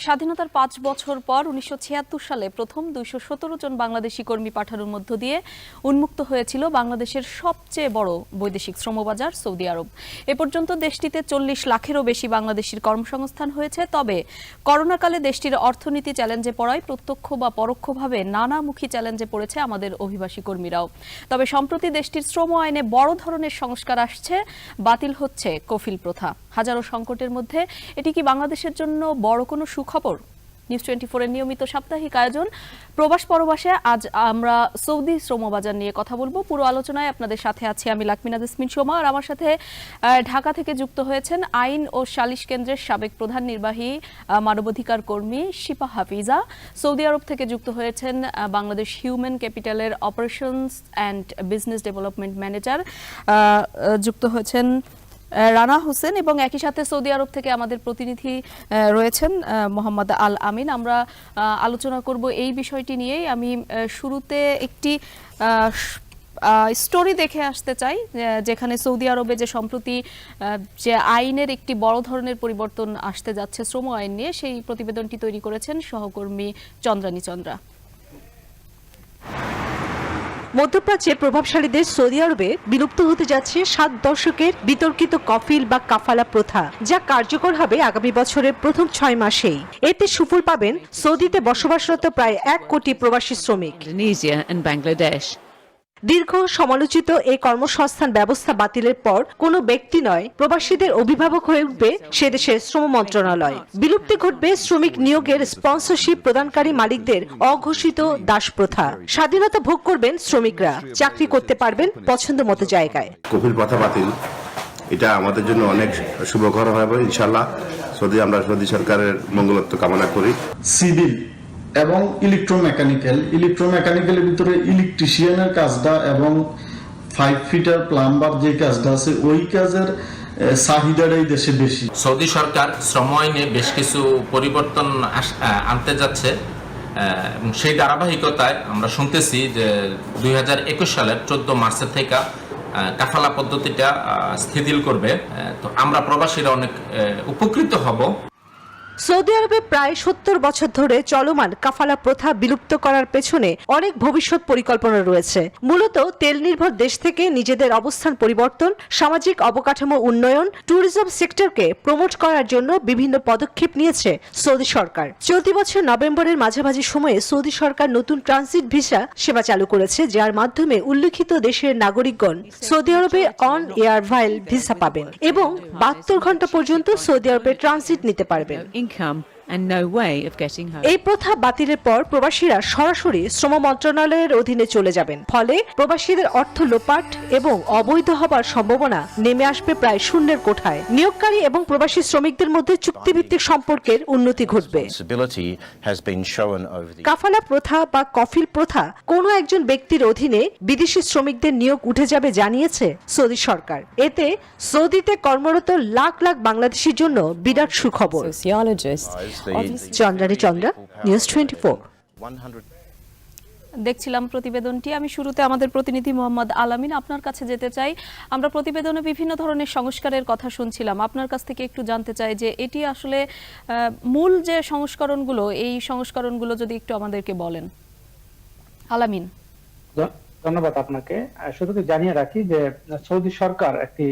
স্বাধীনতার ৫ বছর পর ১৯৭৬ সালে প্রথম ২১৭ জন বাংলাদেশি কর্মী পাঠানোর মধ্য দিয়ে উন্মুক্ত হয়েছিল বাংলাদেশের সবচেয়ে বড় বৈদেশিক শ্রমবাজার সৌদি আরব। এ পর্যন্ত দেশটিতে ৪০ লাখেরও বেশি বাংলাদেশির কর্মসংস্থান হয়েছে। তবে করোনাকালে দেশটির অর্থনীতি চ্যালেঞ্জে পড়ায় প্রত্যক্ষ বা পরোক্ষভাবে নানামুখী চ্যালেঞ্জে পড়েছে আমাদের অভিবাসী কর্মীরাও। তবে সম্প্রতি দেশটির শ্রম আইনে বড় ধরনের সংস্কার আসছে, বাতিল হচ্ছে কফিল প্রথা। হাজারো সংকটের মধ্যে এটি কি বাংলাদেশের জন্য বড় কোনো সুখবর? নিউজ 24 এর নিয়মিত সাপ্তাহিক আয়োজন প্রবাস পরবাসে আজ আমরা সৌদি শ্রমবাজার নিয়ে কথা বলবো। পুরো আলোচনায় আপনাদের সাথে আছি আমি লাকমিনা জেসমিন সোমা, আর আমার সাথে ঢাকা থেকে যুক্ত হয়েছেন আইন ও সালিশ কেন্দ্রের সাবেক প্রধান নির্বাহী মানবাধিকার কর্মী শিপা হাফিজা। সৌদি আরব থেকে যুক্ত হয়েছেন বাংলাদেশ হিউম্যান ক্যাপিটালের operations and business development manager যুক্ত হয়েছেন রানা হোসেন, এবং একই সাথে সৌদি আরব থেকে আমাদের প্রতিনিধি রয়েছেন মোহাম্মদ আল আমিন। আমরা আলোচনা করব এই বিষয়টি নিয়েই। আমি শুরুতে একটি স্টোরি দেখে আসতে চাই, যেখানে সৌদি আরবে যে সম্প্রতি যে আইনের একটি বড় ধরনের পরিবর্তন আসতে যাচ্ছে শ্রম আইন নিয়ে, সেই প্রতিবেদনটি তৈরি করেছেন সহকর্মী চন্দ্রানী চন্দ্রা। মধ্যপ্রাচ্যের প্রভাবশালী দেশ সৌদি আরবে বিলুপ্ত হতে যাচ্ছে ৭ দশকের বিতর্কিত কফিল বা কাফালা প্রথা, যা কার্যকর হবে আগামী বছরের প্রথম ৬ মাসেই। এতে সুফল পাবেন সৌদিতে বসবাসরত প্রায় ১ কোটি প্রবাসী শ্রমিক। Indonesia and Bangladesh. দীর্ঘ সমালোচিত এই কর্মসংস্থান ব্যবস্থা বাতিলের পর কোনো ব্যক্তি নয়, প্রবাসীদের অভিভাবক হয়ে উঠবে সে দেশের শ্রম মন্ত্রণালয়। বিলুপ্তি ঘটবে শ্রমিক নিয়োগের স্পন্সরশিপ প্রদানকারী মালিকদের অঘোষিত দাস প্রথা। স্বাধীনতা ভোগ করবেন শ্রমিকরা, চাকরি করতে পারবেন পছন্দ মতো জায়গায়। কফিল প্রথা বাতিল, এটা আমাদের জন্য অনেক শুভকর হবে ইনশাআল্লাহ। আমরা সৌদি সরকারের মঙ্গলত্ব কামনা করি। সিভিল এবং ইলেকট্রোমেকানিক্যালের ভিতরে ইলেকট্রিশিয়ানের কাজটা এবং 5 ফিটার প্লাম্বার যে কাজটা আছে, ওই কাজের চাহিদাটাই দেশে বেশি। সৌদি সরকার শ্রম আইনে বেশ কিছু পরিবর্তন আনতে যাচ্ছে, এবং সেই ধারাবাহিকতায় আমরা শুনতেছি যে ২০২১ সালের ১৪ মার্চের থেকে কাফালা পদ্ধতিটা শিথিল করবে। তো আমরা প্রবাসীরা অনেক উপকৃত হব। সৌদি আরবে প্রায় ৭০ বছর ধরে চলমান কাফালা প্রথা বিলুপ্ত করার পেছনে অনেক ভবিষ্যৎ পরিকল্পনা রয়েছে। মূলত তেল নির্ভর দেশ থেকে নিজেদের অবস্থান পরিবর্তন, সামাজিক অবকাঠামো উন্নয়ন, ট্যুরিজম সেক্টরকে প্রমোট করার জন্য বিভিন্ন পদক্ষেপ নিয়েছে সৌদি সরকার। চলতি বছর নভেম্বরের মাঝামাঝি সময়ে সৌদি সরকার নতুন ট্রানজিট ভিসা সেবা চালু করেছে, যার মাধ্যমে উল্লিখিত দেশের নাগরিকগণ সৌদি আরবে অন এয়ারভাইল ভিসা পাবেন এবং ৭২ ঘন্টা পর্যন্ত সৌদি আরবে ট্রানজিট নিতে পারবেন। Income and no way of getting home. এই প্রথা বাতিলের পর প্রবাসীরা সরাসরি শ্রম মন্ত্রণালয়ের অধীনে চলে যাবেন। ফলে প্রবাসীদের অর্থ লোপাট এবং অবৈধ হবার সম্ভাবনা নেমে আসবে প্রায় শূন্যের কোঠায়। নিয়োগকারী এবং প্রবাসী শ্রমিকদের মধ্যে চুক্তিভিত্তিক সম্পর্কের উন্নতি ঘটবে। কাফালা প্রথা বা কফিল প্রথা কোনো একজন ব্যক্তির অধীনে বিদেশি শ্রমিকদের নিয়োগ উঠে যাবে জানিয়েছে সৌদি সরকার। এতে সৌদিতে কর্মরত লাখ লাখ বাংলাদেশির জন্য বিরাট সুখবর। চন্দ্রানী চন্দ্রা, নিউজ 24। দেখছিলাম প্রতিবেদনটি। আমি শুরুতে আমাদের প্রতিনিধি মোহাম্মদ আলামিন আপনার কাছে যেতে চাই। আমরা প্রতিবেদনে বিভিন্ন ধরনের সংস্কারের কথা শুনছিলাম, আপনার কাছ থেকে একটু জানতে চাই যে এটি আসলে মূল যে সংস্করণগুলো, এই সংস্করণগুলো যদি একটু আমাদেরকে বলেন। আলামিন। ধন্যবাদ আপনাকে। শুধু জানিয়ে রাখি যে সৌদি সরকার একটি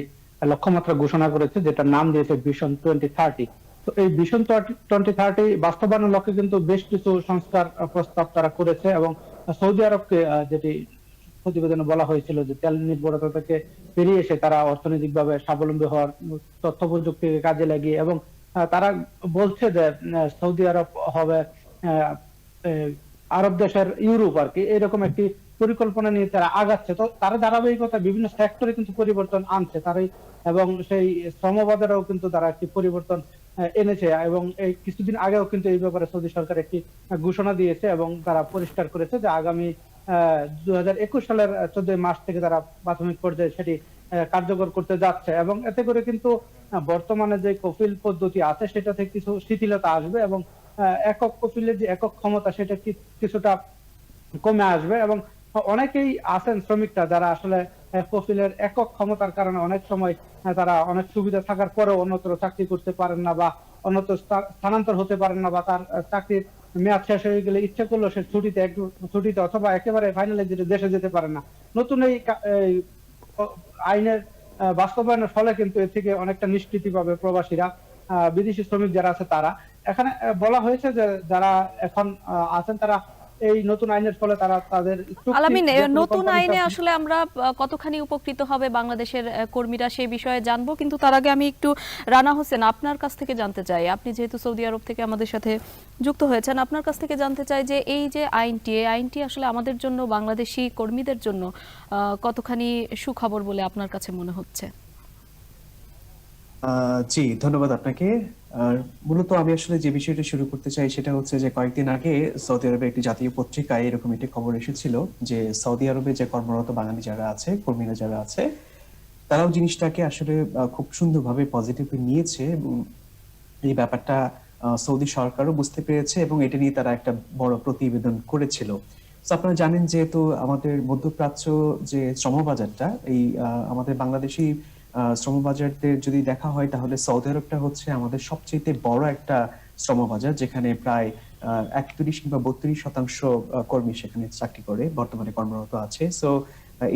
লক্ষ্যমাত্রা ঘোষণা করেছে, যেটার নাম দিয়েছে ভিশন 2030। তো এই ভিশন 2030 বাস্তবায়নের লক্ষ্যে কিন্তু বেশ কিছু সংস্কার প্রস্তাব তারা করেছে, এবং সৌদি আরবকে যেটি প্রতিবেদনে বলা হয়েছিল যে তেল নির্ভরতা থেকে বেরিয়ে এসে তারা অর্থনৈতিকভাবে স্বাবলম্বী হওয়ার, তথ্য প্রযুক্তিকে কাজে লাগিয়ে, এবং তারা বলছে যে সৌদি আরব হবে আরব দেশের ইউরোপ আর কি, এরকম একটি পরিকল্পনা নিয়ে তারা আগাচ্ছে। তো তারা ধারাবাহিকতা বিভিন্ন সেক্টরে কিন্তু পরিবর্তন আনছে তারাই, এবং সেই শ্রমবাজারেও কিন্তু তারা একটি পরিবর্তন এনেছে, এবং এই কিছুদিন আগেও কিন্তু এই ব্যাপারে সৌদি সরকার একটি ঘোষণা দিয়েছে, এবং তারা পরিষ্কার করেছে যে আগামী ২০২১ সালের ১৪ মার্চ থেকে তারা প্রাথমিক পর্যায়ে সেটি কার্যকর করতে যাচ্ছে। এবং এতে করে কিন্তু বর্তমানে যে কফিল পদ্ধতি আছে সেটা থেকে কিছু শিথিলতা আসবে, এবং একক কফিলের যে একক ক্ষমতা সেটা কিছুটা কমে আসবে। এবং অনেকেই আছেন শ্রমিকরা যারা আসলে কফিলের একক ক্ষমতার কারণে অনেক সময় তারা অনেক সুবিধা থাকার পরেও অন্যত্র চাকরি করতে পারেন না, বা অন্যত্র স্থানান্তর হতে পারেন না, বা তার চাকরির মেয়াদ শেষ হয়ে গেলে ইচ্ছে করলেও সে ছুটিতে অথবা একেবারে ফাইনালি দেশে যেতে পারে না। নতুন এই আইনের বাস্তবায়নের ফলে কিন্তু এর থেকে অনেকটা নিষ্কৃতি পাবে প্রবাসীরা, বিদেশি শ্রমিক যারা আছে তারা। এখানে বলা হয়েছে যে যারা এখন আছেন তারা এই নতুন আইনের ফলে তারা তাদের আলামিন, নতুন আইনে আসলে আমরা কতখানি উপকৃত হবে বাংলাদেশের কর্মীরা সেই বিষয়ে জানবো, কিন্তু তার আগে আমি একটু রানা হোসেন আপনার কাছ থেকে জানতে চাই, আপনি যেহেতু সৌদি আরব থেকে আমাদের সাথে যুক্ত হয়েছেন, আপনার কাছ থেকে জানতে চাই যে এই যে আইনটি আসলে আমাদের জন্য, বাংলাদেশি কর্মীদের জন্য কতখানি সুখবর বলে আপনার কাছে মনে হচ্ছে? জি, ধন্যবাদ আপনাকে। আর মূলত আমি আসলে যে বিষয়টা শুরু করতে চাই সেটা হচ্ছে যে কয়েকদিন আগে সৌদি আরবে একটি জাতীয় পত্রিকায় এরকম একটি খবর এসেছিল যে সৌদি আরবে যে কর্মরত বাঙালি যারা আছে, কর্মীরা যারা আছে, তারাও জিনিসটাকে আসলে খুব সুন্দরভাবে পজিটিভলি নিয়েছে এবং এই ব্যাপারটা সৌদি সরকারও বুঝতে পেরেছে এবং এটা নিয়ে তারা একটা বড় প্রতিবেদন করেছিল। তো আপনারা জানেন যেহেতু আমাদের মধ্যপ্রাচ্য যে শ্রমবাজারটা, এই আমাদের বাংলাদেশি শ্রমবাজারদের যদি দেখা হয় তাহলে সৌদি আরবটা হচ্ছে আমাদের সবচেয়ে বড় একটা শ্রমবাজার, যেখানে প্রায় 31 কিংবা 32% কর্মী সেখানে চাকরি করে, বর্তমানে কর্মরত আছে। সো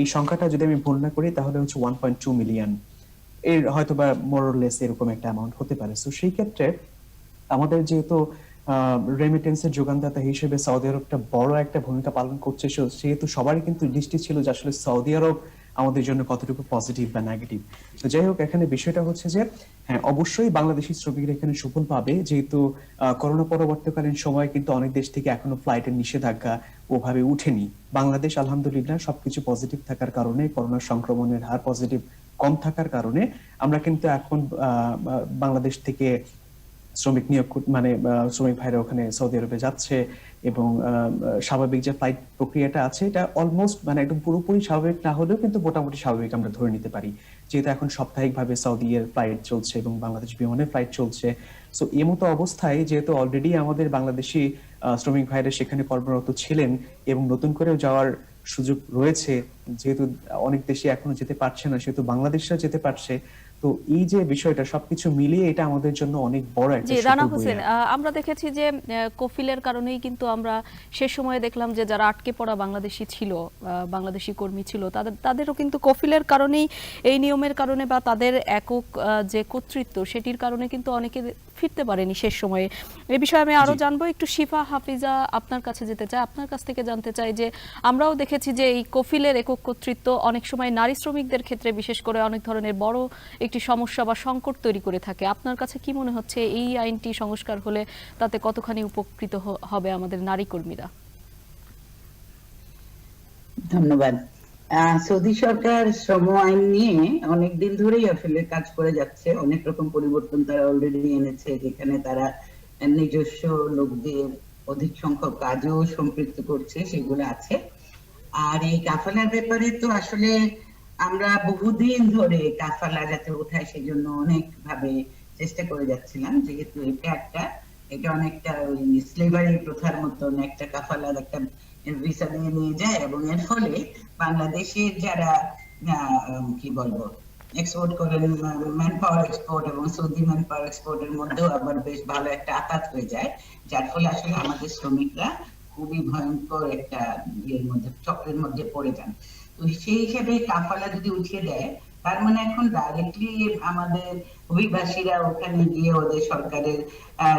এই সংখ্যাটা যদি আমি ভুল না করি তাহলে হচ্ছে 1.2 মিলিয়ন, এর হয়তো বা মোরলেস এরকম একটা অ্যামাউন্ট হতে পারে। সো সেই ক্ষেত্রে আমাদের যেহেতু রেমিটেন্সের যোগানদাতা হিসেবে সৌদি আরবটা বড় একটা ভূমিকা পালন করছে, সেহেতু সবারই কিন্তু দৃষ্টি ছিল যে আসলে সৌদি আরব আমাদের জন্য কতটুকু পজিটিভ বা নেগেটিভ। তো যাই হোক, এখানে বিষয়টা হচ্ছে যে হ্যাঁ, অবশ্যই বাংলাদেশি শ্রমিকরা এখানে সুফল পাবে, যেহেতু করোনা পরবর্তীকালীন সময় কিন্তু অনেক দেশ থেকে এখনো ফ্লাইটের নিষেধাজ্ঞা ওভাবে উঠেনি। বাংলাদেশ আলহামদুলিল্লাহ সবকিছু পজিটিভ থাকার কারণে, করোনা সংক্রমণের হার পজিটিভ কম থাকার কারণে আমরা কিন্তু এখন বাংলাদেশ থেকে শ্রমিক নিয়োগ, মানে শ্রমিক ভাইরা ওখানে সৌদি আরবে যাচ্ছে এবং স্বাভাবিক যে ফ্লাইট প্রক্রিয়াটা আছে এটা অলমোস্ট, মানে একদম পুরোপুরি স্বাভাবিক না হলেও কিন্তু মোটামুটি স্বাভাবিক আমরা ধরে নিতে পারি, যেহেতু এখন সাপ্তাহিকভাবে সৌদি এর ফ্লাইট চলছে এবং বাংলাদেশ বিমানের ফ্লাইট চলছে। সো এই মতো অবস্থায় যেহেতু অলরেডি আমাদের বাংলাদেশি শ্রমিক ভাইরা সেখানে কর্মরত ছিলেন এবং নতুন করেও যাওয়ার সুযোগ রয়েছে, যেহেতু অনেক দেশে এখনো যেতে পারছে না, সেহেতু বাংলাদেশরা যেতে পারছে। তো এই যে বিষয়টা সবকিছু মিলিয়ে এটা আমাদের জন্য অনেক বড় একটা সুযোগ। রানা হোসেন, আমরা দেখেছি যে কফিলের কারণেই কিন্তু আমরা শেষ সময়ে দেখলাম যে যারা আটকে পড়া বাংলাদেশি ছিল, বাংলাদেশি কর্মী ছিল, তাদেরও কিন্তু কফিলের কারণেই, এই নিয়মের কারণে বা তাদের একক যে কর্তৃত্ব সেটির কারণে কিন্তু অনেকে ফিরতে পারেনি শেষ সময়ে। এই বিষয়ে আমি আরো জানবো, একটু শিফা হাফিজা আপনার কাছে যেতে চাই, আপনার কাছ থেকে জানতে চাই যে আমরাও দেখেছি যে এই কফিলের একক কর্তৃত্ব অনেক সময় নারী শ্রমিকদের ক্ষেত্রে বিশেষ করে অনেক ধরনের বড় একটি সমস্যা বা সংকট তৈরি করে থাকে। আপনার কাছে কি মনে হচ্ছে এই আইনটি সংস্কার হলে তাতে কতখানি উপকৃত হবে আমাদের নারী কর্মীরা? ধন্যবাদ। সৌদি সরকার শ্রম আইন নিয়ে অনেকদিন ধরেই আসলে কাজ করে যাচ্ছে, অনেক রকম পরিবর্তন তারা অলরেডি এনেছে, যেখানে তারা নিজস্ব লোকদের অধিক সংখ্যক কাজও সম্পৃক্ত করছে, সেগুলো আছে। আর এই কাফালার ব্যাপারে তো আসলে আমরা বহুদিন ধরে কাফালা যাতে ওঠায় সেজন্য অনেক ভাবে চেষ্টা করে যাচ্ছিলাম, যেহেতু এটা অনেকটা ওই স্লেভারি প্রথার মতন একটা কাফালার একটা ভিসা নিয়ে যায় এবং এর ফলে বাংলাদেশের যারা কি বলবো এক্সপোর্ট করেন, ম্যান পাওয়ার এক্সপোর্ট এবং সৌদি ম্যান পাওয়ার এক্সপোর্টের মধ্যেও আবার বেশ ভালো একটা আঘাত হয়ে যায়, যার ফলে আসলে আমাদের শ্রমিকরা খুবই ভয়ঙ্কর একটা চক্রের মধ্যে পড়ে যান। তো সেই হিসেবে কাফালা যদি উঠিয়ে দেয়, তার মানে এখন ডাইরেক্টলি আমাদের অভিবাসীরা ওখানে গিয়ে ওদের সরকারের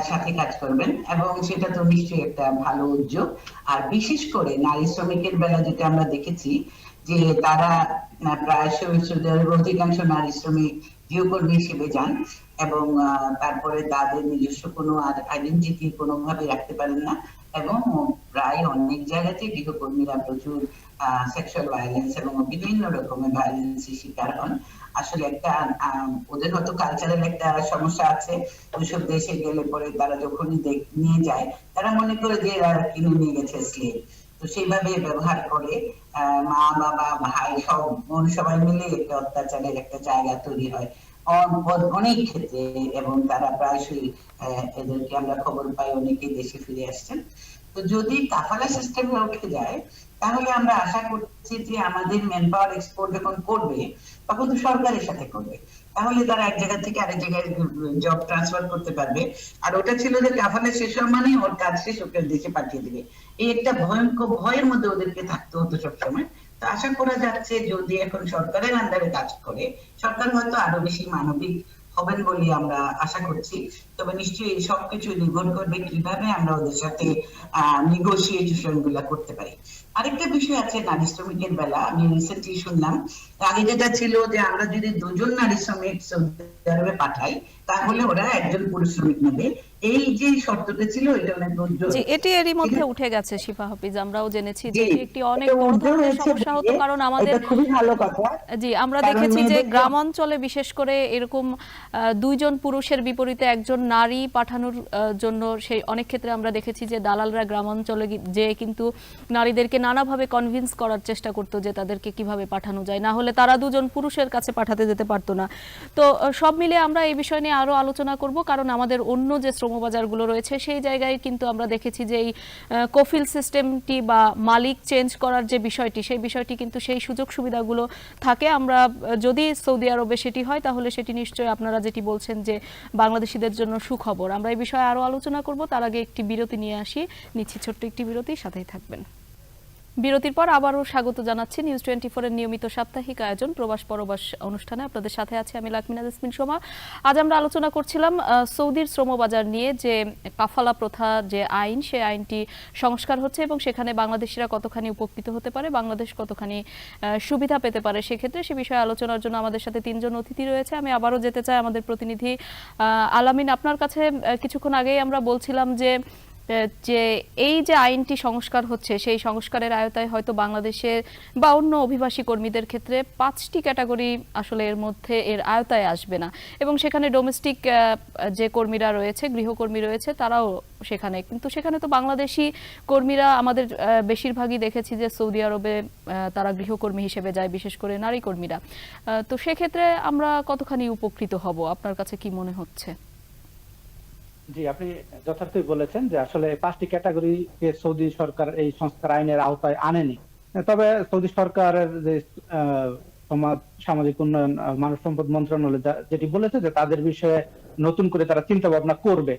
সাথে কাজ করবেন এবং সেটা তো নিশ্চয়ই একটা ভালো উদ্যোগ। আর বিশেষ করে নারী শ্রমিকের বেলা যেটা আমরা দেখেছি যে তারা প্রায়শই অধিকাংশ নারী শ্রমিক গৃহকর্মী হিসেবে যান এবং তারপরে তাদের নিজস্ব কোনো আইডেন্টিটি কোনোভাবে রাখতে পারেন না এবং প্রায় অনেক জায়গাতে গৃহকর্মীরা প্রচুর সেক্সুয়াল ভায়োলেন্স এবং বিভিন্ন রকমের ভায়োলেন্সের শিকার হন। আসলে একটা ওদের হয়তো কালচারাল একটা সমস্যা আছে, ওইসব দেশে গেলে পরে তারা যখনই নিয়ে যায় তারা মনে করে যে এরা কিনে নিয়ে গেছে স্লেভ, তো সেইভাবে ব্যবহার করে মা বাবা ভাই সবাই মিলে একটা অত্যাচারের একটা জায়গা তৈরি হয় অনেক ক্ষেত্রে এবং তারা প্রায়শই এদেরকে আমরা খবর পাই অনেকেই দেশে ফিরে আসছেন। তো যদি কাফালা সিস্টেমে উঠে যায় তাহলে আমরা আশা করছি হচ্ছে যে আমাদের ম্যান পাওয়ার এক্সপোর্ট যখন করবে তখন তো সরকারের সাথে করবে, তাহলে তারা এক জায়গা থেকে আরেক জায়গায় জব ট্রান্সফার করতে পারবে। আর ওটা ছিল যে কাফালা শেষ হওয়া মানে ওর কাজ শেষ, ওকে দেশে পাঠিয়ে দিবে, এই একটা ভয়ঙ্কর ভয়ের মধ্যে ওদেরকে থাকতে হতো সবসময়। তো আশা করা যাচ্ছে যদি এখন সরকারের আন্ডারে কাজ করে, সরকার হয়তো আরো বেশি মানবিক হবেন বলে আমরা আশা করছি। তবে নিশ্চয়ই এই সবকিছু নির্ভর করবে কিভাবে আমরা ওদের সাথে নেগোসিয়েশন গুলা করতে পারি। আরেকটা বিষয় আছে নারী শ্রমিকের বেলা, আমি রিসেন্টলি শুনলাম আগে যেটা ছিল যে আমরা যদি 2 জন নারী শ্রমিক সৌদি আরবে পাঠাই তাহলে ওরা 1 জন পুরুষ শ্রমিক নেবে, এই যে শর্তটা ছিল এটা অনেক জি, এটি এরই মধ্যে উঠে গেছে শিফা হাফিজ, আমরাও জেনেছি যে এটি একটি অনেক বড় ধরনের সমস্যা হতো, কারণ আমাদের খুবই ভালো কথা। জি, আমরা দেখেছি যে গ্রাম অঞ্চলে বিশেষ করে এরকম 2 জন পুরুষের বিপরীতে 1 জন নারী পাঠানোর জন্য সেই অনেক ক্ষেত্রে আমরা দেখেছি যে দালালরা গ্রাম অঞ্চলে যে কিন্তু নারীদেরকে নানাভাবে কনভিন্স করার চেষ্টা করতো যে তাদেরকে কিভাবে পাঠানো যায়, না হলে তারা 2 জন পুরুষের কাছে পাঠাতে যেতে পারতো না। তো সব মিলে আমরা এই বিষয় নিয়ে আরো আলোচনা করব, কারণ আমাদের অন্য যে শ্রমবাজারগুলো রয়েছে সেই জায়গায় কিন্তু আমরা দেখেছি যে এই কফিল সিস্টেমটি বা মালিক চেঞ্জ করার যে বিষয়টি, সেই বিষয়টি কিন্তু সেই সুযোগ সুবিধাগুলো থাকে। আমরা যদি সৌদি আরবে সেটি হয় তাহলে সেটি নিশ্চয়ই আপনারা যেটি বলছেন যে বাংলাদেশিদের জন্য সুখবর। আমরা এই বিষয়ে আরো আলোচনা করব, তার আগে একটি বিরতি নিয়ে আসি, নিচ্ছি ছোট্ট একটি বিরতি, সাথেই থাকবেন। বিরতির পর আবারও স্বাগত জানাচ্ছি নিউজ 24 এর নিয়মিত সাপ্তাহিক আয়োজন প্রবাস পরবাস অনুষ্ঠানে। আপনাদের সাথে আছে আমি লাকমিনা জেসমিন সোমা। আজ আমরা আলোচনা করছিলাম সৌদির শ্রমবাজার নিয়ে, যে কাফালা প্রথা যে আইন, সেই আইনটি সংস্কার হচ্ছে এবং সেখানে বাংলাদেশিরা কতখানি উপকৃত হতে পারে, বাংলাদেশ কতখানি সুবিধা পেতে পারে সেক্ষেত্রে। সে বিষয়ে আলোচনার জন্য আমাদের সাথে 3 জন অতিথি রয়েছে। আমি আবারও যেতে চাই আমাদের প্রতিনিধি আলামিন, আপনার কাছে। কিছুক্ষণ আগেই আমরা বলছিলাম যে এই যে আইনটি সংস্কার হচ্ছে সেই সংস্কারের আওতায় হয়তো বাংলাদেশের বা অন্য অভিবাসী কর্মীদের ক্ষেত্রে 5টি ক্যাটাগরি আসলে এর মধ্যে এর আওতায় আসবে না, এবং সেখানে ডোমেস্টিক যে কর্মীরা রয়েছে, গৃহকর্মী রয়েছে, তারাও সেখানে, কিন্তু সেখানে তো বাংলাদেশি কর্মীরা আমাদের বেশিরভাগই দেখেছি যে সৌদি আরবে তারা গৃহকর্মী হিসেবে যায়, বিশেষ করে নারী কর্মীরা। তো সেক্ষেত্রে আমরা কতখানি উপকৃত হব, আপনার কাছে কি মনে হচ্ছে? জি, আপনি যথার্থই বলেছেন যে আসলে 5টি ক্যাটাগরিকে সৌদি সরকার এই সংস্কার আইনের আওতায় আনেনি। তবে সৌদি সরকারের যে সমাজ সামাজিক উন্নয়ন মানব সম্পদ মন্ত্রণালয় যেটি বলেছে যে তাদের বিষয়ে নতুন করে তারা চিন্তা ভাবনা করবে।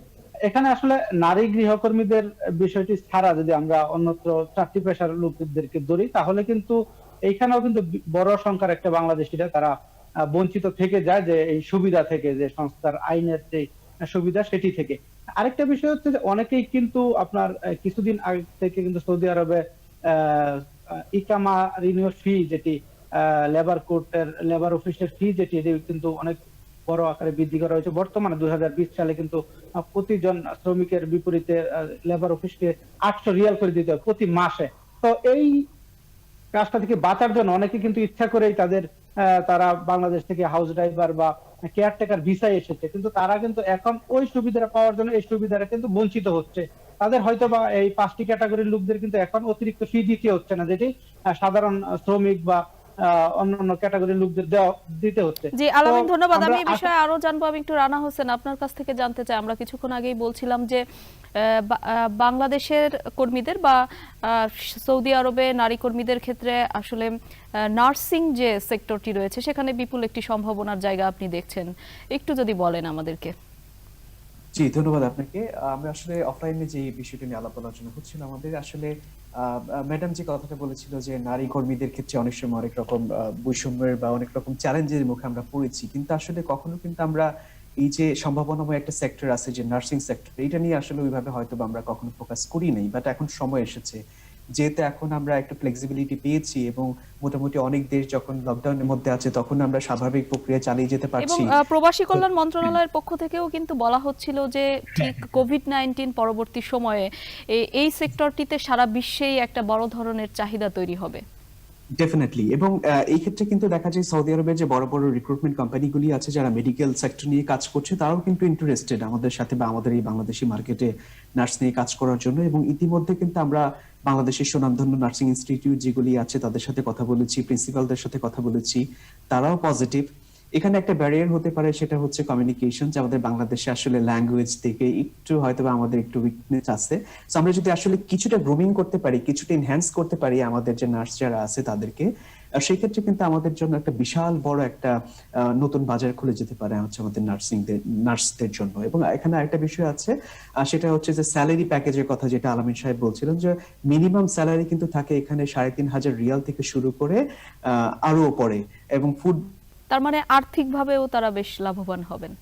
এখানে আসলে নারী গৃহকর্মীদের বিষয়টি ছাড়া যদি আমরা অন্যত্র 4টি পেশার লোকদেরকে ধরি তাহলে কিন্তু এইখানেও কিন্তু বড় সংখ্যার একটা বাংলাদেশিরা তারা বঞ্চিত থেকে যায় যে এই সুবিধা থেকে, যে সংস্কার আইনের যে সুবিধা সেটি থেকে। আরেকটা বিষয় হচ্ছে যে অনেকেই কিন্তু আপনার কিছুদিন আগে থেকে কিন্তু সৌদি আরবে ইকামা রিনিউ ফি, যেটি লেবার কোর্টের লেবার অফিসের ফি, যেটি কিন্তু অনেক বড় আকারে বৃদ্ধি করা হয়েছে। বর্তমানে 2020 সালে কিন্তু প্রতিজন শ্রমিকের বিপরীতে লেবার অফিসকে 800 রিয়াল করে দিতে হয় প্রতি মাসে। তো এই কাজটা থেকে বাঁচার জন্য অনেকে কিন্তু ইচ্ছা করেই তারা বাংলাদেশ থেকে হাউস ড্রাইভার বা কেয়ারটেকার ভিসায় এসেছে, কিন্তু তারা কিন্তু এখন ওই সুবিধাটা পাওয়ার জন্য এই সুবিধাটা কিন্তু বঞ্চিত হচ্ছে। তাদের হয়তো বা এই 5টি ক্যাটাগরির লোকদের কিন্তু এখন অতিরিক্ত ফি দিতে হচ্ছে না, যেটি সাধারণ শ্রমিক বা অন্যান্য ক্যাটাগরির লোকদের দিতে হচ্ছে। জি আলামিন, ধন্যবাদ। আমি এই বিষয়ে আরো জানবো। আমি একটু রানা হোসেন আপনার কাছ থেকে জানতে চাই, আমরা কিছুক্ষণ আগেই বলছিলাম যে বাংলাদেশের কর্মীদের বা সৌদি আরবে নারী কর্মীদের ক্ষেত্রে আসলে নার্সিং যে সেক্টরটি রয়েছে সেখানে বিপুল একটি সম্ভাবনার জায়গা আপনি দেখছেন, একটু যদি বলেন আমাদেরকে। জি, ধন্যবাদ আপনাকে। আমরা আসলে অফলাইনে যে বিষয়টি নিয়ে আলাপ আলোচনা হচ্ছিল, আমাদের আসলে ম্যাডাম যে কথাটা বলেছিল যে নারী কর্মীদের ক্ষেত্রে অনেক সময় অনেক রকম বৈষম্যের বা অনেক রকম চ্যালেঞ্জের মুখে আমরা পড়েছি, কিন্তু আসলে কখনো কিন্তু আমরা এই যে সম্ভাবনাময় একটা সেক্টর আছে যে নার্সিং সেক্টর, এটা নিয়ে আসলে ওইভাবে হয়তো আমরা কখনো ফোকাস করি নাই। বাট এখন সময় এসেছে, যেহেতু এখন আমরা একটা ফ্লেক্সিবিলিটি পেয়েছি এবং মোটামুটি অনেক দেশ যখন লকডাউনের মধ্যে আছে তখন আমরা স্বাভাবিক প্রক্রিয়া চালিয়ে যেতে পারছি। এবং প্রবাসী কল্যাণ মন্ত্রণালয়ের পক্ষ থেকেও কিন্তু বলা হচ্ছিল যে ঠিক কোভিড-19 পরবর্তী সময়ে এই সেক্টরটিতে সারা বিশ্বেই একটা বড় ধরনের চাহিদা তৈরি হবে। ডেফিনেটলি। এবং এই ক্ষেত্রে কিন্তু দেখা যায় সৌদি আরবের যে বড় বড় রিক্রুটমেন্ট কোম্পানিগুলি আছে যারা মেডিকেল সেক্টর নিয়ে কাজ করছে, তারাও কিন্তু ইন্টারেস্টেড আমাদের সাথে বা আমাদের এই বাংলাদেশি মার্কেটে নার্স নিয়ে কাজ করার জন্য। এবং ইতিমধ্যে কিন্তু আমরা বাংলাদেশের সুনামধন্য নার্সিং ইনস্টিটিউট যেগুলি আছে তাদের সাথে কথা বলেছি, প্রিন্সিপালদের সাথে কথা বলেছি, তারাও পজিটিভ। এখানে একটা ব্যারিয়ার হতে পারে, সেটা হচ্ছে কমিউনিকেশন, যে আমাদের বাংলাদেশে আসলে ল্যাঙ্গুয়েজ থেকে একটু হয়তো আমাদের একটু উইকনেস আছে। সো আমরা যদি আসলে কিছুটা গ্রুমিং করতে পারি, কিছুটা এনহ্যান্স করতে পারি আমাদের যে নার্স যারা আছে তাদেরকে, সেই ক্ষেত্রে কিন্তু আমাদের জন্য একটা বিশাল বড় একটা নতুন বাজার খুলে যেতে পারে হচ্ছে আমাদের নার্সদের জন্য। এবং এখানে আরেকটা বিষয় আছে, সেটা হচ্ছে যে স্যালারি প্যাকেজের কথা যেটা আলামিন সাহেব বলছিলেন, যে মিনিমাম স্যালারি কিন্তু থাকে এখানে 3,500 রিয়াল থেকে শুরু করে আরো পরে, এবং ফুড, তার মানে আর্থিকভাবেও তারা বেশ লাভবান হবেন।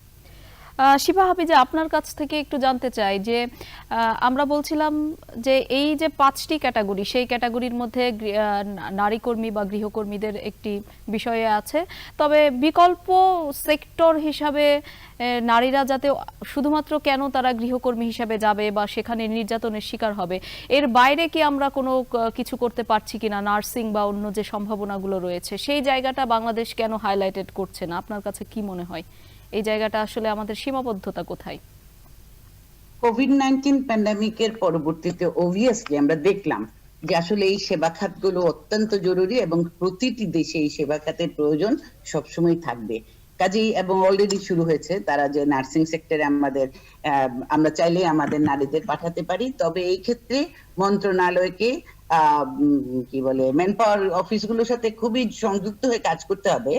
শিফা হাফিজা, আপনার কাছ থেকে একটু জানতে চাই যে আমরা বলছিলাম যে এই যে 5টি ক্যাটাগরি, সেই ক্যাটাগরির মধ্যে নারী কর্মী বা গৃহকর্মীদের একটি বিষয়ে আছে, তবে বিকল্প সেক্টর হিসাবে নারীরা যাতে শুধুমাত্র কেন তারা গৃহকর্মী হিসাবে যাবে বা সেখানে নির্যাতনের শিকার হবে, এর বাইরে কি আমরা কোনো কিছু করতে পারছি কিনা, নার্সিং বা অন্য যে সম্ভাবনাগুলো রয়েছে সেই জায়গাটা বাংলাদেশ কেন হাইলাইটেড করছে না? আপনার কাছে কি মনে হয় এই জায়গাটা আসলে আমাদের সীমাবদ্ধতা কোথায়? কোভিড-19 প্যান্ডামিকের পরবর্তীতে অবভিয়াসলি আমরা দেখলাম যে আসলে এই সেবা খাতগুলো অত্যন্ত জরুরি এবং প্রতিটি দেশে এই সেবা খাতের প্রয়োজন সবসময় থাকবে। কাজেই এবং অলরেডি শুরু হয়েছে তারা যে নার্সিং সেক্টরে আমরা চাইলে আমাদের নারীদের পাঠাতে পারি, তবে এই ক্ষেত্রে মন্ত্রণালয়কে কি বলে ম্যান পাওয়ার অফিসগুলোর সাথে খুবই সংযুক্ত হয়ে কাজ করতে হবে,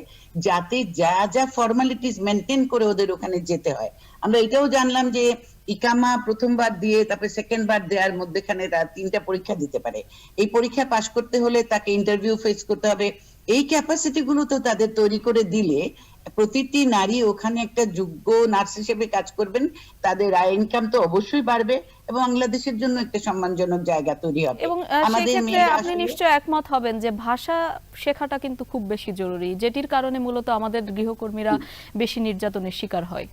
যাতে যা যা ফর্মালিটিস মেনটেন করে ওদের ওখানে যেতে হয়। আমরা এটাও জানলাম যে ইকামা প্রথমবার দিয়ে তারপরে সেকেন্ড বার দেওয়ার মধ্যেখানে তারা 3টা পরীক্ষা দিতে পারে। এই পরীক্ষা পাশ করতে হলে তাকে ইন্টারভিউ ফেস করতে হবে। এই ক্যাপাসিটি গুলো তো তাদের তৈরি করে দিলে প্রতিটি নারী ওখানে একটা যোগ্য নার্স হিসেবে কাজ করবেন, তাদের আয় ইনকাম তো অবশ্যই বাড়বে এবং বাংলাদেশের জন্য একটা সম্মানজনক জায়গা তৈরি হবে। এবং সেই ক্ষেত্রে আপনি নিশ্চয়ই একমত হবেন যে ভাষা শেখাটা কিন্তু খুব বেশি জরুরি, যেটির কারণে মূলত আমাদের গৃহকর্মীরা বেশি নির্যাতনের শিকার হয়।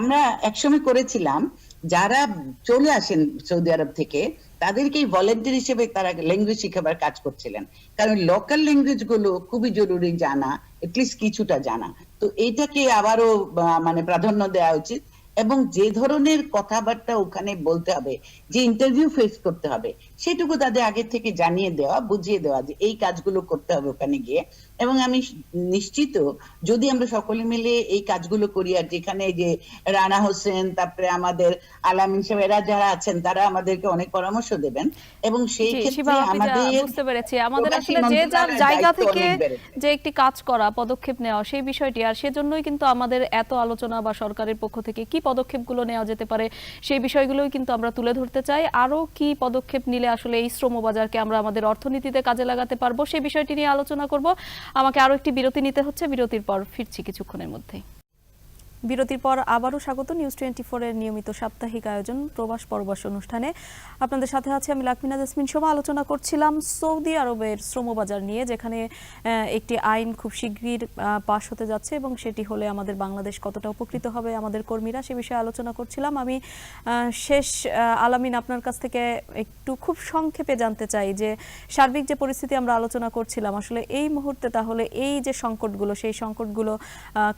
আমরা একসময় করেছিলাম, যারা চলে আসেন সৌদি আরব থেকে তাদেরকে ভলেন্টিয়ার হিসেবে তারা ল্যাঙ্গুয়েজ শিখাবার কাজ করছিলেন, কারণ লোকাল ল্যাঙ্গুয়েজ গুলো খুবই জরুরি জানা, এটলিস্ট কিছুটা জানা। তো এইটাকে আবারও মানে প্রাধান্য দেওয়া উচিত এবং যে ধরনের কথাবার্তা ওখানে বলতে হবে, যে ইন্টারভিউ ফেস করতে হবে, সেটুকু তাদের আগে থেকে জানিয়ে দেওয়া, বুঝিয়ে দেওয়া যে এই কাজগুলো করতে হবে ওখানে গিয়ে। এবং আমি নিশ্চিত যদি আমরা সকলে মিলে এই কাজগুলো করি, আর যেখানে যে রানা হোসেন তারপরে আমাদের আলামিন সাহেব এরা যারা আছেন তারা আমাদেরকে অনেক পরামর্শ দেবেন এবং সেই ক্ষেত্রে আমাদের বুঝতে পেরেছি আমাদের আসলে যে যার জায়গা থেকে যে একটি কাজ করা, পদক্ষেপ নেওয়া সেই বিষয়টি, আর সেজন্যই কিন্তু আমাদের এত আলোচনা বা সরকারের পক্ষ থেকে কি পদক্ষেপগুলো নেওয়া যেতে পারে সেই বিষয়গুলোই কিন্তু আমরা তুলে ধরতে চাই। আরো কি পদক্ষেপ নিলে আসলে এই শ্রমবাজারকে আমরা আমাদের অর্থনীতিতে কাজে লাগাতে পারবো সেই বিষয়টি নিয়ে আলোচনা করব। আমাকে আরো একটি বিরতি নিতে হচ্ছে, বিরতির পর ফিরছি কিছুক্ষণের মধ্যেই। বিরতির পর আবারও স্বাগত নিউজ 24 এর নিয়মিত সাপ্তাহিক আয়োজন প্রবাস পরবশ অনুষ্ঠানে। আপনাদের সাথে আছে আমি লাকমিনা জাসমিন শোভা। আলোচনা করছিলাম সৌদি আরবের শ্রমবাজার নিয়ে, যেখানে একটি আইন খুব শীঘ্রই পাশ হতে যাচ্ছে এবং সেটি হলে আমাদের বাংলাদেশ কতটা উপকৃত হবে আমাদের কর্মীরা, সে বিষয়ে আলোচনা করছিলাম। আমি শেষ আলামিন আপনার কাছ থেকে একটু খুব সংক্ষেপে জানতে চাই যে সার্বিক যে পরিস্থিতি আমরা আলোচনা করছিলাম, আসলে এই মুহূর্তে তাহলে এই যে সংকটগুলো, সেই সংকটগুলো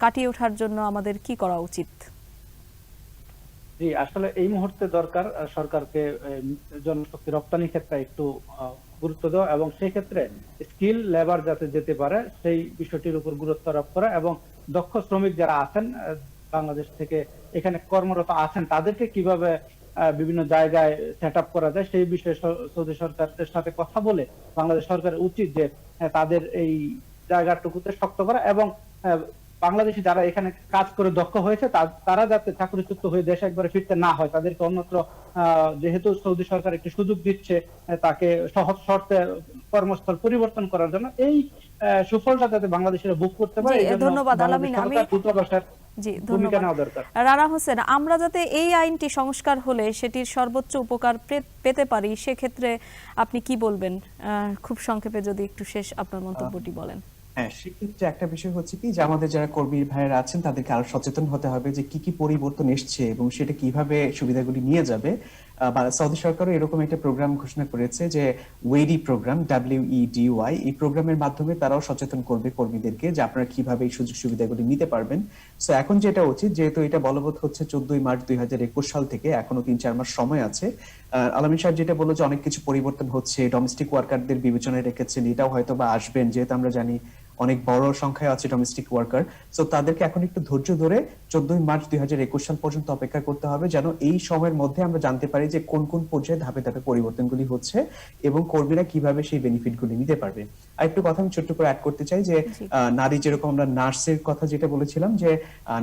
কাটিয়ে ওঠার জন্য আমাদের কি করা উচিত? জি, আসলে এই মুহূর্তে দরকার সরকারকে জনশক্তি রপ্তানি ক্ষেত্রে একটু গুরুত্ব দেওয়া এবং সেই ক্ষেত্রে স্কিল লেবার যাতে যেতে পারে সেই বিষয়টির উপর গুরুত্ব আরোপ করা এবং দক্ষ শ্রমিক যারা আছেন বাংলাদেশ থেকে এখানে কর্মরত আছেন তাদেরকে কিভাবে বিভিন্ন জায়গায় সেট আপ করা যায় সেই বিষয়ে সৌদি সরকারের সাথে কথা বলে বাংলাদেশ সরকারের উচিত যে তাদের এই জায়গাটুকুতে শক্ত করা এবং বাংলাদেশি যারা এখানে কাজ করে দক্ষ হয়েছে তারা যাতে চাকরিচ্যুত হয়ে দেশে একবারে ফিরতে না হয়, তাদেরকে অন্যত্র যেহেতু সৌদি সরকার একটি সুযোগ দিচ্ছে তাকে সহজ শর্তে কর্মস্থল পরিবর্তন করার জন্য, এই সুফলটা যাতে বাংলাদেশিরা ভোগ করতে পারে। ধন্যবাদ আলামিন। আমি ভূমিকা নেওয়া দরকার। রানা হোসেন, আমরা যাতে এই আইনটি সংস্কার হলে সেটির সর্বোচ্চ উপকার পেতে পারি সেক্ষেত্রে আপনি কি বলবেন? খুব সংক্ষেপে যদি একটু শেষ আপনার মন্তব্যটি বলেন। হ্যাঁ, সেক্ষেত্রে একটা বিষয় হচ্ছে কি যে আমাদের যারা কর্মী ভাইয়েরা আছেন তাদেরকে আরো সচেতন হতে হবে যে কি কি পরিবর্তন এসছে এবং সেটা কিভাবে সুবিধাগুলি নিয়ে যাবে। সৌদি সরকারও এরকম একটা প্রোগ্রাম ঘোষণা করেছে যে ওয়েডি প্রোগ্রাম, WEDY। এই প্রোগ্রামের মাধ্যমে তারাও সচেতন করবে কর্মীদেরকে যে আপনারা কিভাবে এই সুযোগ সুবিধাগুলি নিতে পারবেন। সো এখন যেটা উচিত, যেহেতু এটা বলবৎ হচ্ছে 14 মার্চ 2021 সাল থেকে, এখনো 3-4 মাস সময় আছে। আলামিন সাহেব যেটা বললো যে অনেক কিছু পরিবর্তন হচ্ছে, ডোমেস্টিক ওয়ার্কারদের বিবেচনায় রেখেছেন, এটাও হয়তো বা আসবেন, যেহেতু আমরা জানি অনেক বড় সংখ্যায় আছে ডোমেস্টিক ওয়ার্কার। সো তাদেরকে এখন একটু ধৈর্য ধরে 14 মার্চ 2021 সাল পর্যন্ত অপেক্ষা করতে হবে, যেন এই সময়ের মধ্যে আমরা জানতে পারি যে কোন কোন পর্যায়ে ধাপে ধাপে পরিবর্তনগুলি হচ্ছে এবং কর্মীরা কিভাবে সেই বেনিফিটগুলি নিতে পারবে। আর একটু কথা আমি ছোট্ট করে অ্যাড করতে চাই যে নারী, যেরকম আমরা নার্সের কথা যেটা বলেছিলাম যে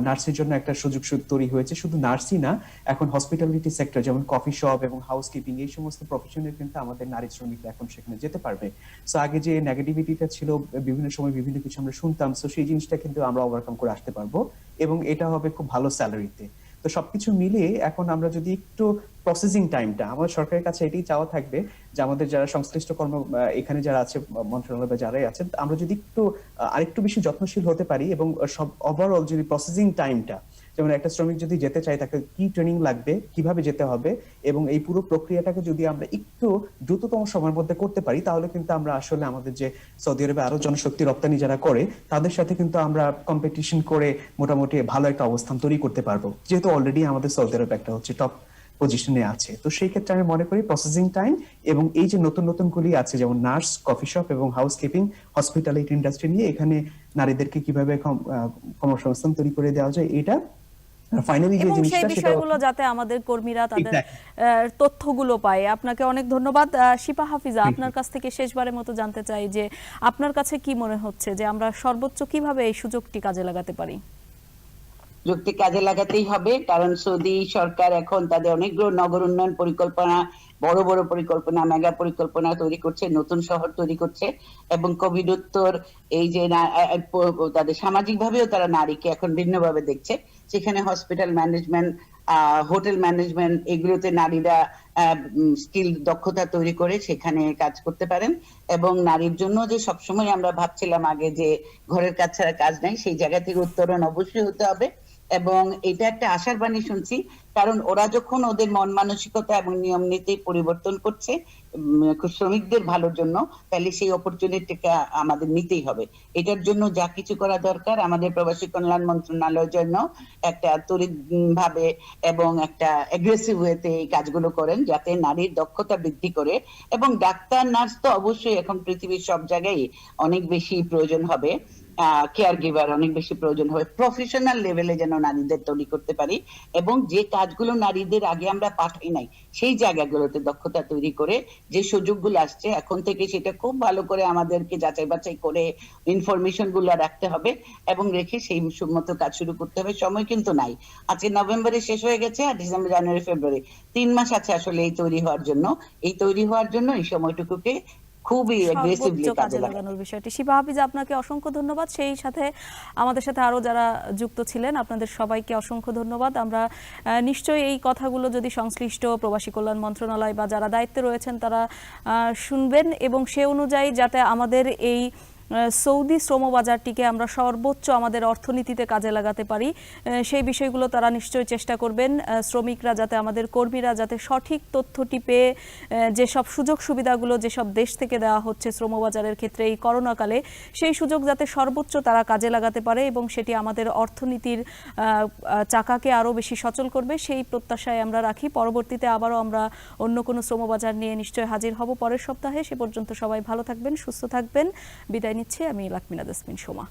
নার্সের জন্য একটা সুযোগ তৈরি হয়েছে, শুধু নার্সই না, এখন হসপিটালিটি সেক্টর যেমন কফি শপ এবং হাউসকিপিং এই সমস্ত প্রফেশনে কিন্তু আমাদের নারী শ্রমিকরা এখন সেখানে যেতে পারবে। সো আগে যে নেগেটিভিটিটা ছিল, বিভিন্ন সময় বিভিন্ন কিছু আমরা শুনতাম, সো সেই জিনিসটা কিন্তু আমরা ওভারকাম করে আসতে পারবো এবং এটা হবে খুব ভালো স্যালারিতে। তো সবকিছু মিলিয়ে এখন আমরা যদি একটু প্রসেসিং টাইমটা, আমাদের সরকারের কাছে এটাই চাওয়া থাকবে যে আমাদের যারা সংশ্লিষ্ট এখানে যারা আছে মন্ত্রণালয় বা যারাই আছেন, আমরা যদি একটু আরেকটু বেশি যত্নশীল হতে পারি এবং সব ওভারঅল যদি প্রসেসিং টাইমটা, যেমন একটা শ্রমিক যদি যেতে চায় তাকে কি ট্রেনিং লাগবে, কিভাবে যেতে হবে, এবং এই পুরো প্রক্রিয়াটাকে যদি আমরা একটু দ্রুততম সময়ের মধ্যে করতে পারি, তাহলে কিন্তু আমরা আসলে আমাদের যে সৌদি আরবে আরো জনশক্তি রপ্তানি যারা করে তাদের সাথে কিন্তু আমরা কম্পিটিশন করে মোটামুটি ভালো একটা অবস্থান তৈরি করতে পারবো, যেহেতু অলরেডি আমাদের সৌদি আরব একটা হচ্ছে টপ পজিশনে আছে। তো সেই ক্ষেত্রে আমি মনে করি প্রসেসিং টাইম এবং এই যে নতুন নতুন গুলি আছে যেমন নার্স, কফি শপ এবং হাউসকিপিং, হসপিটালিটি ইন্ডাস্ট্রি নিয়ে এখানে নারীদেরকে কিভাবে কর্মসংস্থান তৈরি করে দেওয়া যায়, এটা ফাইনালি যে এবং সেই জিনিসটা বিষয়গুলো যাতে আমাদের কর্মীরা তাদের তথ্যগুলো পায়। আপনাকে অনেক ধন্যবাদ। শিপা হাফিজা, আপনার কাছ থেকে শেষবারের মতো জানতে চাই যে আপনার কাছে কি মনে হচ্ছে যে আমরা সর্বোচ্চ কিভাবে এই সুযোগটি কাজে লাগাতে পারি? যুক্তি কাজে লাগাতেই হবে, কারণ সৌদি সরকার এখন তাদের অনেকগুলো নগর উন্নয়ন পরিকল্পনা, বড় বড় পরিকল্পনা, মেগা পরিকল্পনা তৈরি করছে, নতুন শহর তৈরি করছে এবং কোভিড উত্তর এই যে তাদের সামাজিক ভাবেও তারা নারীকে এখন ভিন্নভাবে দেখছে। সেখানে হসপিটাল ম্যানেজমেন্ট, হোটেল ম্যানেজমেন্ট, এগুলোতে নারীরা স্কিল দক্ষতা তৈরি করে সেখানে কাজ করতে পারেন। এবং নারীর জন্য যে সবসময় আমরা ভাবছিলাম আগে যে ঘরের কাজ ছাড়া কাজ নাই, সেই জায়গা থেকে উত্তরণ অবশ্যই হতে হবে। এবং এটা একটা আশার বাণী শুনছি, কারণ ওরা যখন ওদের মন মানসিকতা এবং নিয়ম নীতি পরিবর্তন করছে শ্রমিকদের ভালোর জন্য, তাহলে সেই অপরচুনিটিটা আমাদের নিতেই হবে। এটার জন্য যা কিছু করা দরকার, আমাদের প্রবাসী কল্যাণ মন্ত্রণালয়ের জন্য একটা তড়িৎ ভাবে এবং একটা অ্যাগ্রেসিভ ওয়েতে এই কাজগুলো করেন, যাতে নারীর দক্ষতা বৃদ্ধি করে। এবং ডাক্তার, নার্স তো অবশ্যই এখন পৃথিবীর সব জায়গায় অনেক বেশি প্রয়োজন হবে, কেয়ার গিভার অনেক বেশি প্রয়োজন হবে। প্রফেশনাল লেভেলে যেন নারীদের তৈরি করতে পারি এবং যে কাজগুলো নারীদের আগে আমরা পাঠাই নাই সেই জায়গাগুলোতে দক্ষতা তৈরি করে যে সুযোগগুলো আসছে এখন থেকে, সেটা খুব ভালো করে আমাদেরকে যাচাই বাছাই করে ইনফরমেশন গুলো রাখতে হবে এবং রেখে সেই মতো কাজ শুরু করতে হবে। সময় কিন্তু নাই, আজকে নভেম্বরে শেষ হয়ে গেছে, আর ডিসেম্বর, জানুয়ারি, ফেব্রুয়ারি 3 মাস আছে আসলে এই তৈরি হওয়ার জন্য। এই তৈরি হওয়ার জন্য এই সময়টুকুকে খুবই অ্যাগ্রেসিভলি কাজে লাগানোর বিষয়টি। শিবা হাফিজা, আপনাকে অসংখ্য ধন্যবাদ। সেই সাথে আমাদের সাথে আরো যারা যুক্ত ছিলেন আপনাদের সবাইকে অসংখ্য ধন্যবাদ। আমরা নিশ্চয়ই এই কথাগুলো যদি সংশ্লিষ্ট প্রবাসী কল্যাণ মন্ত্রণালয় বা যারা দায়িত্বে রয়েছেন তারা শুনবেন এবং সে অনুযায়ী যাতে আমাদের এই সৌদি শ্রমবাজারটিকে আমরা সর্বোচ্চ আমাদের অর্থনীতিতে কাজে লাগাতে পারি, সেই বিষয়গুলো তারা নিশ্চয়ই চেষ্টা করবেন। শ্রমিকরা যাতে, আমাদের কর্মীরা যাতে সঠিক তথ্যটি পেয়ে যেসব সুযোগ সুবিধাগুলো যেসব দেশ থেকে দেওয়া হচ্ছে শ্রমবাজারের ক্ষেত্রে এই করোনাকালে, সেই সুযোগ যাতে সর্বোচ্চ তারা কাজে লাগাতে পারে এবং সেটি আমাদের অর্থনীতির চাকাকে আরও বেশি সচল করবে, সেই প্রত্যাশায় আমরা রাখি। পরবর্তীতে আবারও আমরা অন্য কোনো শ্রমবাজার নিয়ে নিশ্চয়ই হাজির হব পরের সপ্তাহে। সে পর্যন্ত সবাই ভালো থাকবেন, সুস্থ থাকবেন। বিদায় নিচ্ছি আমি লাকমিনা জেসমিন সোমা।